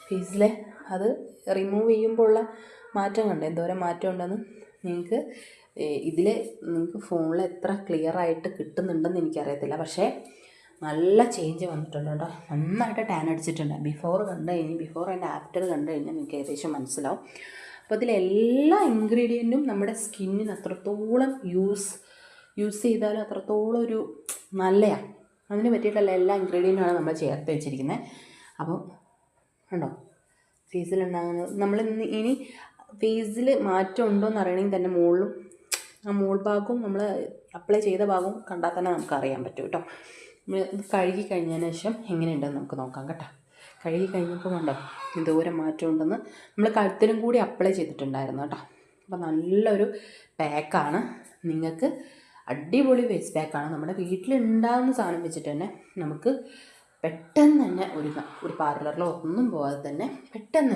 ഫേസിലെ അത് റിമൂവ് ചെയ്യുമ്പോൾ ഉള്ള മാറ്റം കണ്ടോ, എന്തോരം മാറ്റം ഉണ്ടെന്ന് നിങ്ങൾക്ക് ഇതിൽ നിങ്ങൾക്ക് ഫോണിൽ എത്ര ക്ലിയർ ആയിട്ട് കിട്ടുന്നുണ്ടെന്ന് എനിക്കറിയത്തില്ല. പക്ഷേ നല്ല ചേഞ്ച് വന്നിട്ടുണ്ട് കേട്ടോ. നന്നായിട്ട് ടാൻ അടിച്ചിട്ടുണ്ട്. ബിഫോർ കണ്ടു കഴിഞ്ഞ് ബിഫോർ ആൻഡ് ആഫ്റ്റർ കണ്ടു കഴിഞ്ഞാൽ നിങ്ങൾക്ക് ഏകദേശം മനസ്സിലാവും. അപ്പോൾ ഇതിലെല്ലാ ഇൻഗ്രീഡിയൻറ്റും നമ്മുടെ സ്കിന്നിന് അത്രത്തോളം യൂസ് ചെയ്താലും അത്രത്തോളം ഒരു നല്ലതാണ്. അതിന് പറ്റിയിട്ടുള്ള എല്ലാ ഇൻഗ്രീഡിയൻറ്റുമാണ് നമ്മൾ ചേർത്ത് വെച്ചിരിക്കുന്നത്. അപ്പം കണ്ടോ ഫേസിലുണ്ടാകുന്നത് നമ്മൾ ഇനി ഫേസിൽ മാറ്റം ഉണ്ടോയെന്ന് അറിയണമെങ്കിൽ തന്നെ മുകളിലും ആ മുകൾ ഭാഗവും നമ്മൾ അപ്ലൈ ചെയ്ത ഭാഗവും കണ്ടാൽ തന്നെ നമുക്ക് അറിയാൻ പറ്റും കേട്ടോ. ഇത് കഴുകി കഴിഞ്ഞതിന് ശേഷം എങ്ങനെയുണ്ടെന്ന് നമുക്ക് നോക്കാം കേട്ടോ. കഴുകി കഴിഞ്ഞപ്പോൾ കണ്ടോ എന്തോരം മാറ്റം ഉണ്ടെന്ന്. നമ്മൾ കഴുത്തിനും കൂടി അപ്ലൈ ചെയ്തിട്ടുണ്ടായിരുന്നു കേട്ടോ. അപ്പോൾ നല്ലൊരു പാക്കാണ്. നിങ്ങൾക്ക് അടിപൊളി ഫേസ് പാക്കാണ്. നമ്മുടെ വീട്ടിലുണ്ടാകുന്ന സാധനം വെച്ചിട്ട് തന്നെ നമുക്ക് പെട്ടെന്ന് തന്നെ ഒരു പാർലറിലോ ഒന്നും പോകാതെ തന്നെ പെട്ടെന്ന്